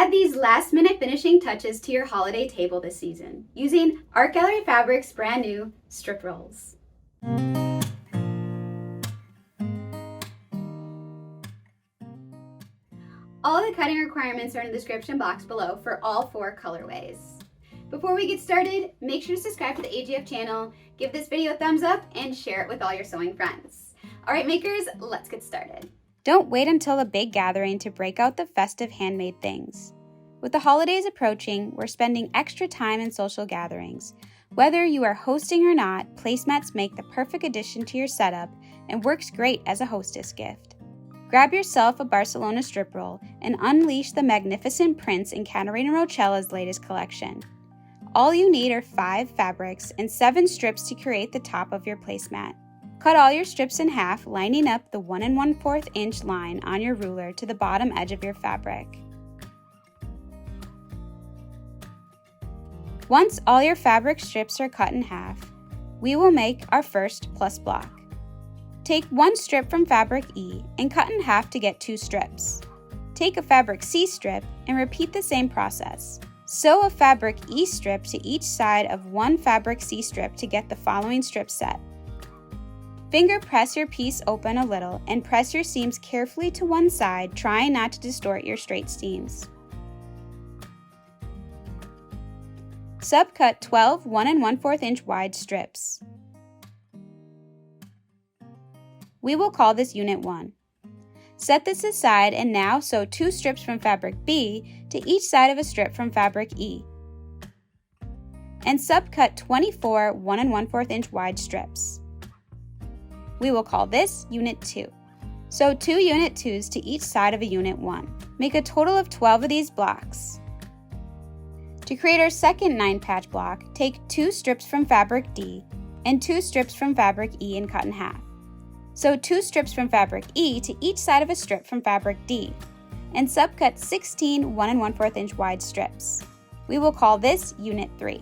Add these last-minute finishing touches to your holiday table this season using Art Gallery Fabrics' brand new strip rolls. All the cutting requirements are in the description box below for all 4 colorways. Before we get started, make sure to subscribe to the AGF channel, give this video a thumbs up, and share it with all your sewing friends. All right, makers, let's get started. Don't wait until a big gathering to break out the festive handmade things. With the holidays approaching, we're spending extra time in social gatherings. Whether you are hosting or not, placemats make the perfect addition to your setup and works great as a hostess gift. Grab yourself a Barcelona strip roll and unleash the magnificent prints in Catarina Rochella's latest collection. All you need are 5 fabrics and 7 strips to create the top of your placemat. Cut all your strips in half, lining up the 1 1/4 inch line on your ruler to the bottom edge of your fabric. Once all your fabric strips are cut in half, we will make our first plus block. Take 1 strip from fabric E and cut in half to get 2 strips. Take a fabric C strip and repeat the same process. Sew a fabric E strip to each side of 1 fabric C strip to get the following strip set. Finger press your piece open a little and press your seams carefully to one side, trying not to distort your straight seams. Subcut 12 1 1/4 inch wide strips. We will call this Unit 1. Set this aside and now sew 2 strips from fabric B to each side of a strip from fabric E. And subcut 24 1 1/4 inch wide strips. We will call this Unit 2. Sew 2 Unit 2s to each side of a Unit 1. Make a total of 12 of these blocks. To create our second 9-patch block, take 2 strips from fabric D and 2 strips from fabric E and cut in half. Sew 2 strips from fabric E to each side of a strip from fabric D, and subcut 16 1 1/4 inch wide strips. We will call this Unit 3.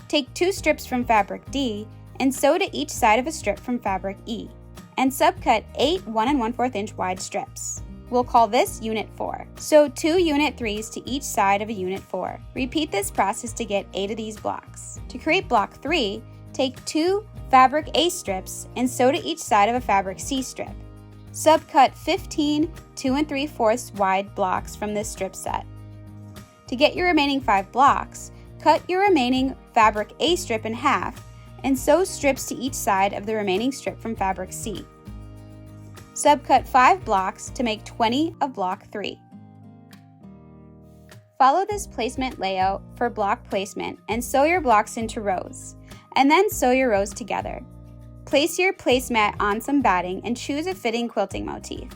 Take 2 strips from fabric D and sew to each side of a strip from fabric E, and subcut 8 1 1/4 inch wide strips. We'll call this Unit 4. Sew 2 Unit 3s to each side of a Unit 4. Repeat this process to get 8 of these blocks. To create block 3, take 2 fabric A strips and sew to each side of a fabric C strip. Subcut 15 2 3/4 wide blocks from this strip set. To get your remaining 5 blocks, cut your remaining fabric A strip in half and sew strips to each side of the remaining strip from fabric C. Subcut 5 blocks to make 20 of block 3. Follow this placement layout for block placement and sew your blocks into rows, and then sew your rows together. Place your placemat on some batting and choose a fitting quilting motif.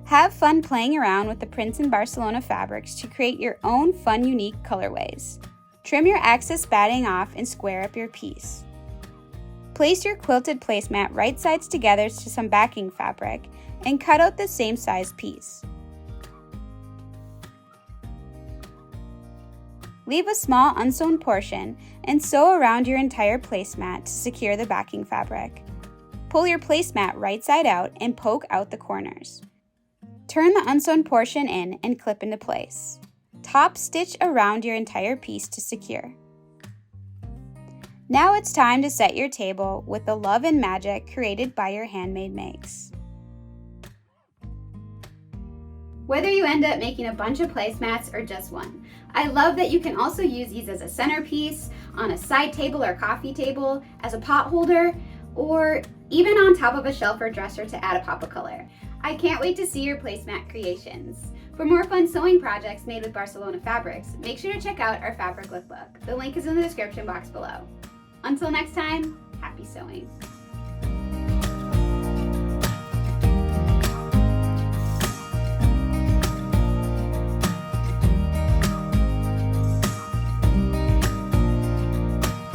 Have fun playing around with the prints in Barcelona fabrics to create your own fun, unique colorways. Trim your excess batting off and square up your piece. Place your quilted placemat right sides together to some backing fabric and cut out the same size piece. Leave a small unsewn portion and sew around your entire placemat to secure the backing fabric. Pull your placemat right side out and poke out the corners. Turn the unsewn portion in and clip into place. Top stitch around your entire piece to secure. Now it's time to set your table with the love and magic created by your handmade makes. Whether you end up making a bunch of placemats or just one, I love that you can also use these as a centerpiece, on a side table or coffee table, as a pot holder, or even on top of a shelf or dresser to add a pop of color. I can't wait to see your placemat creations. For more fun sewing projects made with Barcelona fabrics, make sure to check out our fabric lookbook. The link is in the description box below. Until next time, happy sewing.